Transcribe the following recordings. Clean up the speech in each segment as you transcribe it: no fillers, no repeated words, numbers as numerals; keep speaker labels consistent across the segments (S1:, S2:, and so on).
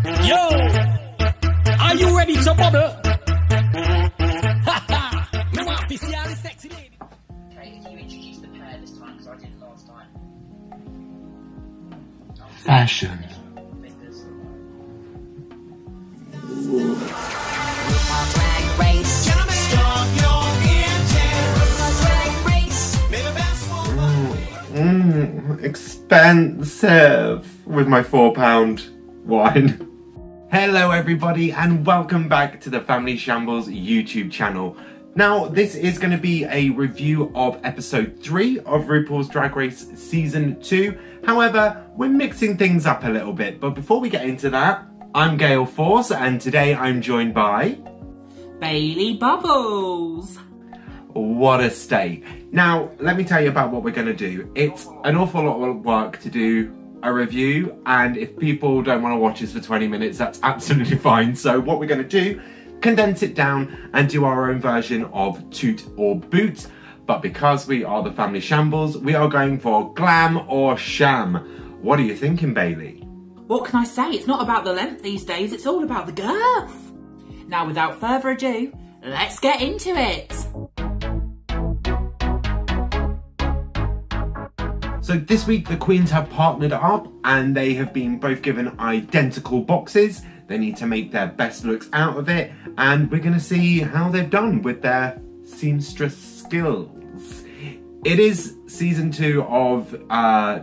S1: Yo, are you ready to bubble? Me want to see all the sexy lady.
S2: Okay, if you introduce the pair this time, because I did last time.
S3: Fashion.
S2: Fingers.
S3: Expensive with my £4 wine. Hello everybody and welcome back to the Family Shambles YouTube channel. Now this is going to be a review of episode 3 of RuPaul's Drag Race season 2. However, we're mixing things up a little bit, but before we get into that, I'm Gale Force and today I'm joined by...
S4: Bailey Bubbles.
S3: What a stay. Now, let me tell you about what we're going to do. It's an awful lot of work to do a review, and if people don't want to watch us for 20 minutes, that's absolutely fine. So what we're going to do, condense it down and do our own version of Toot or Boot. But because we are the Family Shambles, we are going for Glam or Sham. What are you thinking, Bailey?
S4: What can I say? It's not about the length these days, it's all about the girth. Now, without further ado, let's get into it.
S3: So this week the queens have partnered up and they have been both given identical boxes. They need to make their best looks out of it, and we're going to see how they've done with their seamstress skills. It is season 2 of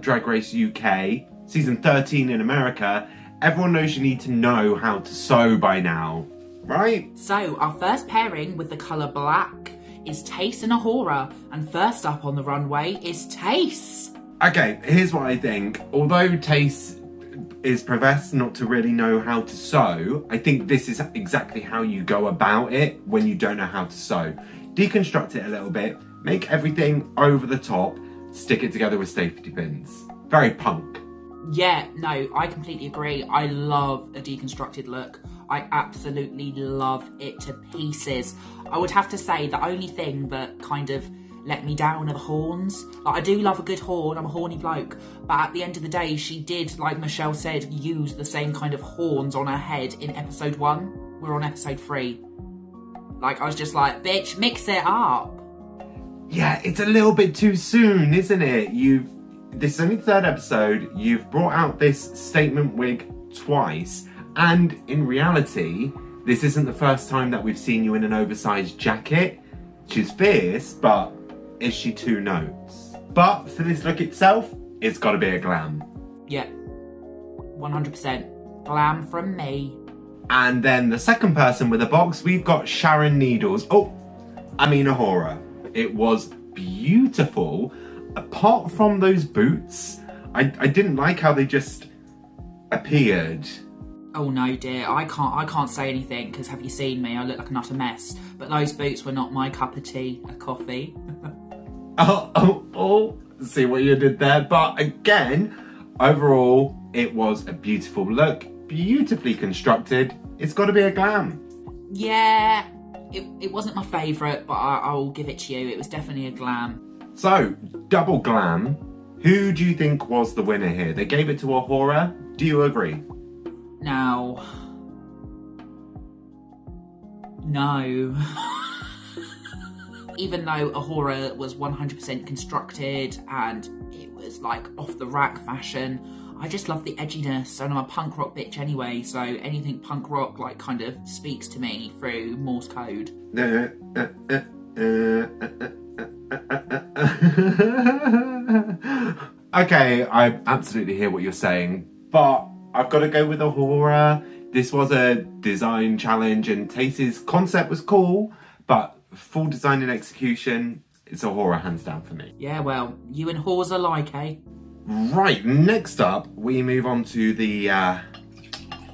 S3: Drag Race UK, season 13 in America. Everyone knows you need to know how to sew by now, right?
S4: So our first pairing with the colour black is Tace and Ahura, and first up on the runway is Tace.
S3: Okay, here's what I think. Although Tace is professed not to really know how to sew, I think this is exactly how you go about it when you don't know how to sew. Deconstruct it a little bit, make everything over the top, stick it together with safety pins. Very punk.
S4: Yeah, no, I completely agree. I love a deconstructed look. I absolutely love it to pieces. I would have to say the only thing that kind of let me down are the horns. Like, I do love a good horn, I'm a horny bloke, but at the end of the day she did, like Michelle said, use the same kind of horns on her head in episode 1. We're on episode 3. Like, I was just like, bitch, mix it up.
S3: Yeah, it's a little bit too soon, isn't it? This is only the 3rd episode, you've brought out this statement wig twice, and in reality, this isn't the first time that we've seen you in an oversized jacket. She's fierce, but is she 2 notes? But for this look itself, it's got to be a glam.
S4: Yeah, 100%. Glam from me.
S3: And then the second person with a box, we've got Sharon Needles. Ahura. It was beautiful. Apart from those boots, I didn't like how they just appeared.
S4: Oh no, dear, I can't say anything because have you seen me? I look like an utter mess. But those boots were not my cup of tea, a coffee.
S3: See what you did there. But again, overall, it was a beautiful look, beautifully constructed. It's got to be a glam.
S4: Yeah, it wasn't my favourite, but I'll give it to you. It was definitely a glam.
S3: So, double glam. Who do you think was the winner here? They gave it to Ahura. Do you agree?
S4: Now, no. Even though Ahura was 100% constructed and it was like off the rack fashion, I just love the edginess, and I'm a punk rock bitch anyway, so anything punk rock like kind of speaks to me through Morse code.
S3: Okay, I absolutely hear what you're saying, but I've got to go with Ahura. This was a design challenge and Tace's concept was cool, but full design and execution, it's Ahura hands down for me.
S4: Yeah, well, you and whores alike, eh?
S3: Right, next up, we move on to the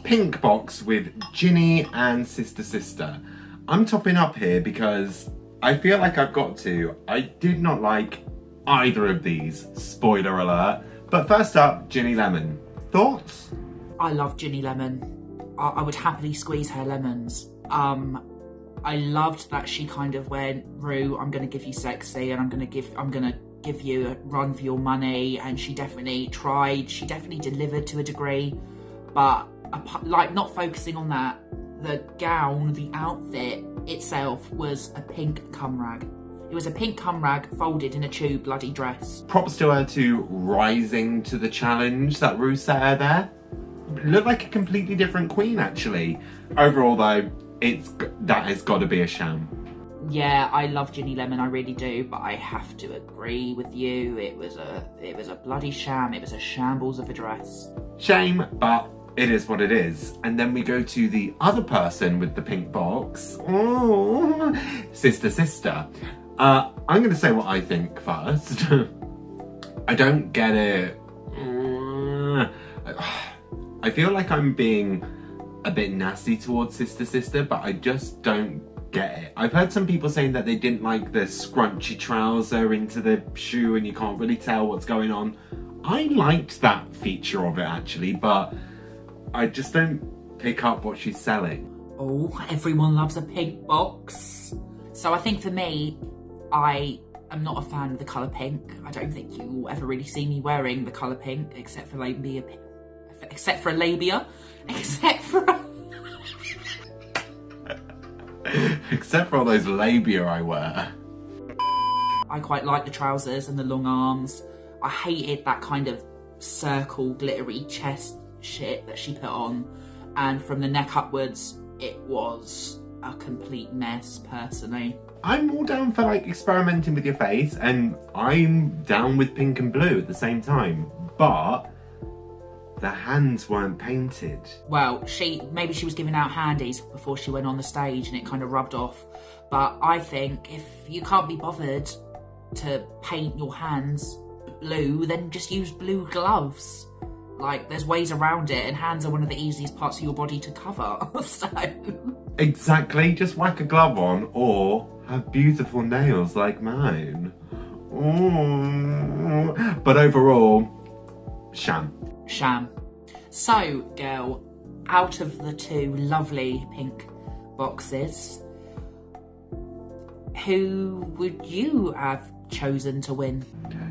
S3: pink box with Ginny and Sister. I'm topping up here because I feel like I've got to. I did not like either of these, spoiler alert. But first up, Ginny Lemon. Thoughts?
S4: I love Ginny Lemon. I would happily squeeze her lemons. I loved that she kind of went, Rue, I'm gonna give you sexy and I'm gonna give you a run for your money, and she definitely tried, she definitely delivered to a degree, but like, not focusing on that, the gown, the outfit itself was a pink cum rag. It was a pink cum rag folded in a tube bloody dress.
S3: Props to her to rising to the challenge that Rue set her there. Looked like a completely different queen, actually. Overall, though, that has got to be a sham.
S4: Yeah, I love Ginny Lemon, I really do, but I have to agree with you. It was a bloody sham. It was a shambles of a dress. Shame,
S3: but it is what it is. And then we go to the other person with the pink box. Oh, Sister. I'm going to say what I think first. I don't get it. I feel like I'm being a bit nasty towards Sister, but I just don't get it. I've heard some people saying that they didn't like the scrunchy trouser into the shoe and you can't really tell what's going on. I liked that feature of it actually, but I just don't pick up what she's selling.
S4: Oh, everyone loves a pink box. So I think for me, I am not a fan of the colour pink. I don't think you will ever really see me wearing the colour pink, except for labia. Except for
S3: all those labia I wear.
S4: I quite like the trousers and the long arms. I hated that kind of circle glittery chest shit that she put on, and from the neck upwards it was a complete mess personally.
S3: I'm all down for like experimenting with your face, and I'm down with pink and blue at the same time, but the hands weren't painted.
S4: Well, maybe she was giving out handies before she went on the stage and it kind of rubbed off. But I think if you can't be bothered to paint your hands blue, then just use blue gloves. Like, there's ways around it, and hands are one of the easiest parts of your body to cover, so...
S3: Exactly, just whack a glove on, or have beautiful nails like mine. Ooh. But overall, sham.
S4: So, girl, out of the two lovely pink boxes, who would you have chosen to win?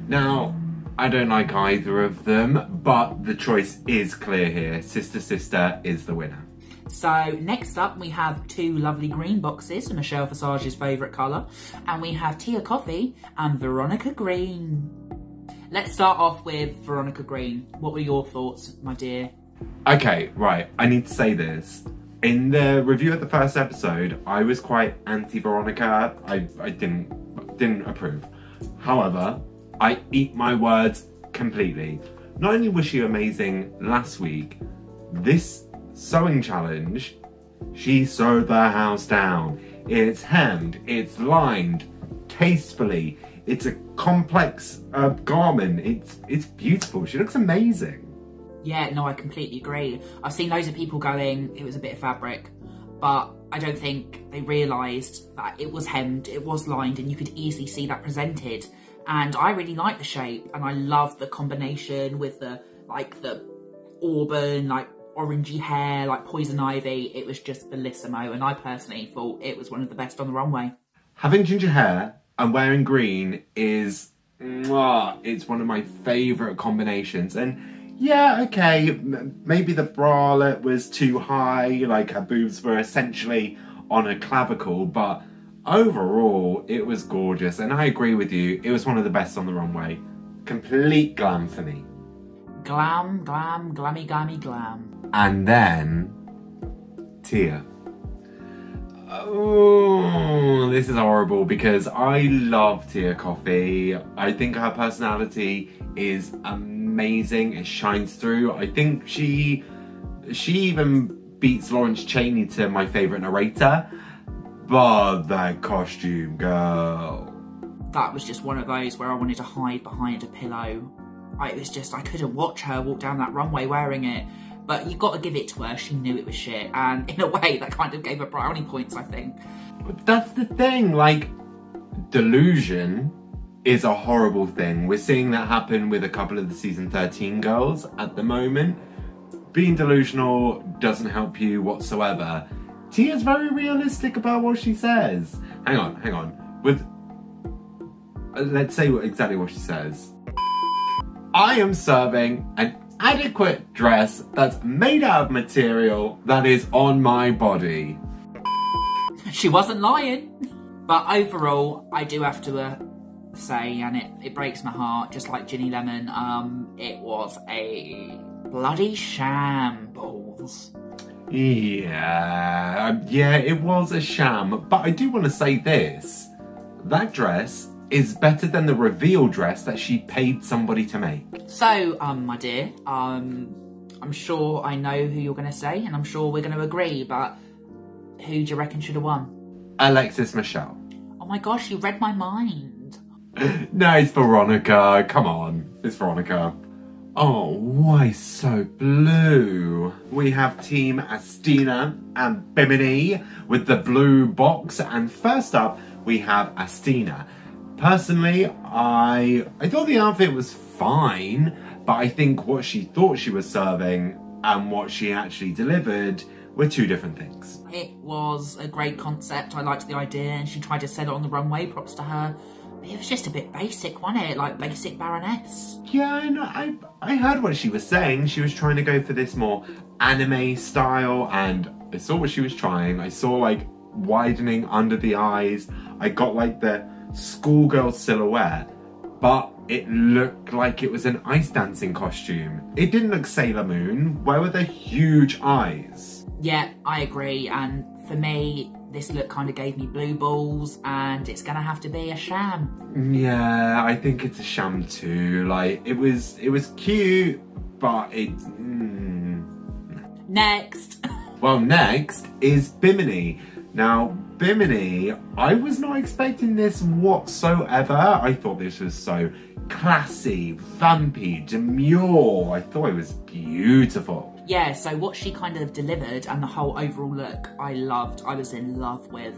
S3: Now, I don't like either of them, but the choice is clear here. Sister is the winner.
S4: So next up we have two lovely green boxes, Michelle Visage's favourite colour, and we have Tia Coffee and Veronica Green. Let's start off with Veronica Green. What were your thoughts, my dear?
S3: Okay, right, I need to say this. In the review of the first episode, I was quite anti-Veronica. I didn't approve. However, I eat my words completely. Not only was she amazing last week, this sewing challenge, she sewed the house down. It's hemmed, it's lined tastefully. It's a complex garment. It's beautiful. She looks amazing.
S4: Yeah, no, I completely agree. I've seen loads of people going, it was a bit of fabric, but I don't think they realised that it was hemmed, it was lined, and you could easily see that presented. And I really like the shape, and I love the combination with the auburn, like orangey hair, like poison ivy. It was just bellissimo, and I personally thought it was one of the best on the runway. Having
S3: ginger hair and wearing green is, it's one of my favourite combinations. And yeah, okay, maybe the bralette was too high, like her boobs were essentially on a clavicle, but overall, it was gorgeous, and I agree with you, it was one of the best on the runway. Complete glam for me.
S4: Glam, glam, glammy, glammy, glam.
S3: And then, Tia. Oh, this is horrible because I love Tia Coffee. I think her personality is amazing, it shines through. I think she even beats Lawrence Chaney to my favourite narrator. But that costume, girl.
S4: That was just one of those where I wanted to hide behind a pillow. I couldn't watch her walk down that runway wearing it. But you got to give it to her, she knew it was shit. And in a way, that kind of gave her brownie points, I think.
S3: But that's the thing, like, delusion is a horrible thing. We're seeing that happen with a couple of the season 13 girls at the moment. Being delusional doesn't help you whatsoever. Tia's very realistic about what she says. Hang on. Let's say exactly what she says. I am serving an adequate dress that's made out of material that is on my body.
S4: She wasn't lying. But overall, I do have to say, and it breaks my heart, just like Ginny Lemon, it was a bloody shambles.
S3: Yeah, it was a sham. But I do want to say this. That dress is better than the reveal dress that she paid somebody to make.
S4: So, my dear, I'm sure I know who you're going to say, and I'm sure we're going to agree, but who do you reckon should have won?
S3: Alexis Michelle.
S4: Oh my gosh, you read my mind.
S3: No, it's Veronica. Come on, it's Veronica. Oh, why so blue? We have Team Astina and Bimini with the blue box, and first up we have Astina. Personally, I thought the outfit was fine, but I think what she thought she was serving and what she actually delivered were two different things.
S4: It was a great concept. I liked the idea, and she tried to sell it on the runway. Props to her. But it was just a bit basic, wasn't it? Like basic Baroness.
S3: Yeah, I heard what she was saying. She was trying to go for this more anime style, and I saw what she was trying. I saw like widening under the eyes. I got like the schoolgirl silhouette, but it looked like it was an ice dancing costume. It didn't look Sailor Moon. Where were the huge eyes?
S4: Yeah, I agree. And for me, this look kind of gave me blue balls, and it's gonna have to be a sham.
S3: Yeah, I think it's a sham too. Like it was cute, but it's
S4: Next.
S3: Well, next is Bimini. Now, Bimini, I was not expecting this whatsoever. I thought this was so classy, vampy, demure. I thought it was beautiful.
S4: Yeah, so what she kind of delivered and the whole overall look, I loved. I was in love with.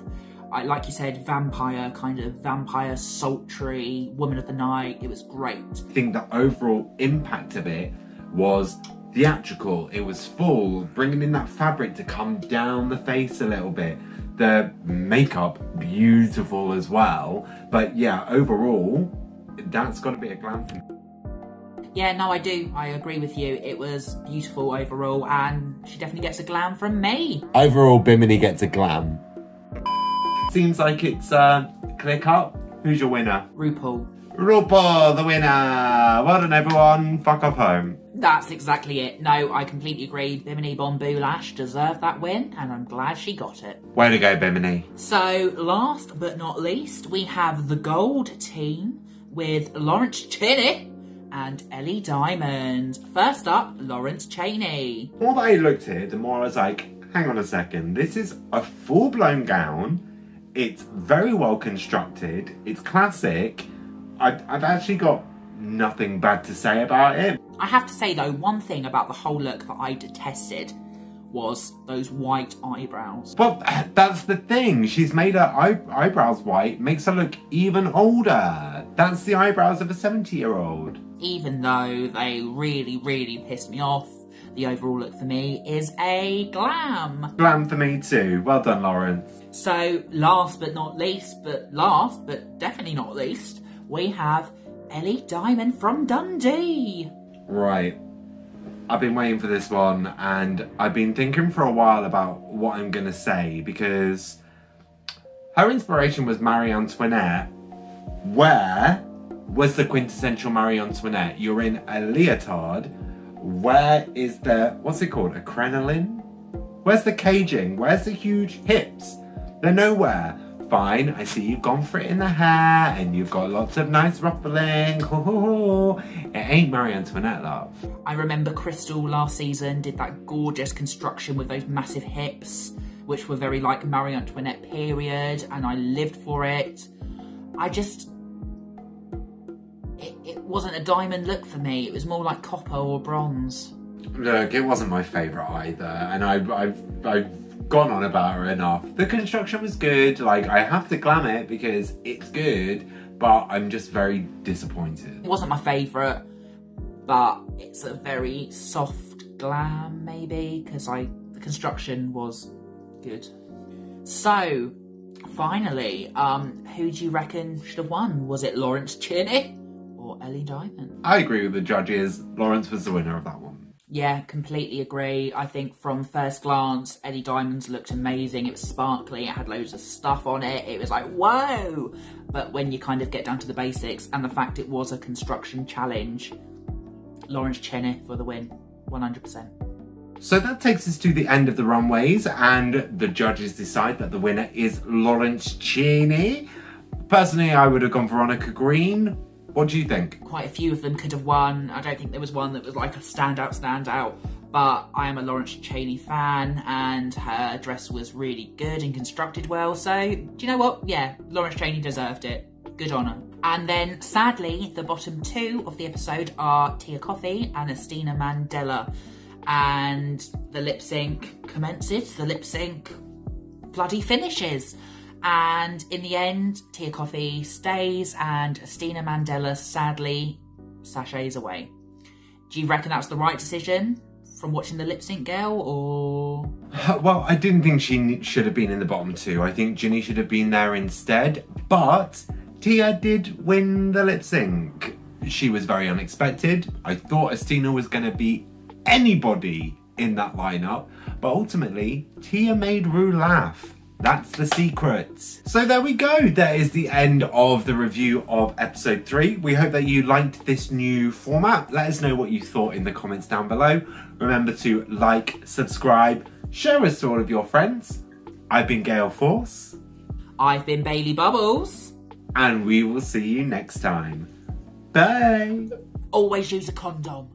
S4: Like you said, vampire, sultry, woman of the night. It was great.
S3: I think the overall impact of it was theatrical. It was full, bringing in that fabric to come down the face a little bit. The makeup, beautiful as well. But yeah, overall, that's got to be a glam for me.
S4: Yeah, no, I do. I agree with you. It was beautiful overall, and she definitely gets a glam from me.
S3: Overall, Bimini gets a glam. Seems like it's clear cut. Who's your winner?
S4: RuPaul.
S3: RuPaul, the winner. Well done, everyone. Fuck off home.
S4: That's exactly it. No, I completely agree. Bimini Bon Boulash deserved that win, and I'm glad she got it.
S3: Way to go, Bimini.
S4: So, last but not least, we have the gold team with Lawrence Cheney and Ellie Diamond. First up, Lawrence Cheney.
S3: The more that I looked here, the more I was like, hang on a second. This is a full-blown gown. It's very well constructed. It's classic. I've actually got nothing bad to say about it.
S4: I have to say though, one thing about the whole look that I detested was those white eyebrows.
S3: Well, that's the thing. She's made her eyebrows white, makes her look even older. That's the eyebrows of a 70-year-old.
S4: Even though they really, really pissed me off, the overall look for me is a glam.
S3: Glam for me too. Well done, Lawrence.
S4: So, last but definitely not least, we have Ellie Diamond from Dundee.
S3: Right. I've been waiting for this one, and I've been thinking for a while about what I'm going to say, because her inspiration was Marie Antoinette. Where was the quintessential Marie Antoinette? You're in a leotard. Where is the, what's it called, a crinoline? Where's the caging? Where's the huge hips? They're nowhere. Fine, I see you've gone for it in the hair, and you've got lots of nice ruffling. It ain't Marie Antoinette, love.
S4: I remember Crystal last season did that gorgeous construction with those massive hips, which were very like Marie Antoinette period, and I lived for it. It wasn't a diamond look for me. It was more like copper or bronze.
S3: Look, it wasn't my favourite either, and I've gone on about her enough. The construction was good. Like, I have to glam it because it's good, but I'm just very disappointed.
S4: It wasn't my favourite, but it's a very soft glam, maybe, because the construction was good. So, finally, who do you reckon should have won? Was it Lawrence Cheney or or Ellie Diamond.
S3: I agree with the judges. Lawrence was the winner of that one.
S4: Yeah, completely agree. I think from first glance, Ellie Diamond's looked amazing. It was sparkly, it had loads of stuff on it. It was like, whoa! But when you kind of get down to the basics and the fact it was a construction challenge, Lawrence Cheney for the win, 100%.
S3: So that takes us to the end of the runways, and the judges decide that the winner is Lawrence Cheney. Personally, I would have gone Veronica Green. What do you think?
S4: Quite a few of them could have won. I don't think there was one that was like a standout. But I am a Lawrence Cheney fan, and her dress was really good and constructed well. So, do you know what? Yeah, Lawrence Cheney deserved it. Good on her. And then, sadly, the bottom two of the episode are Tia Kofi and Estina Mandela. And the lip sync commences. The lip sync bloody finishes. And in the end, Tia Kofi stays and Estina Mandela sadly sachets away. Do you reckon that was the right decision from watching the lip sync girl, or?
S3: Well, I didn't think she should have been in the bottom two. I think Ginny should have been there instead. But Tia did win the lip sync. She was very unexpected. I thought Estina was going to be anybody in that lineup. But ultimately, Tia made Rue laugh. That's the secret. So there we go. That is the end of the review of episode 3. We hope that you liked this new format. Let us know what you thought in the comments down below. Remember to like, subscribe, share us to all of your friends. I've been Gale Force.
S4: I've been Bailey Bubbles.
S3: And we will see you next time. Bye.
S4: Always use a condom.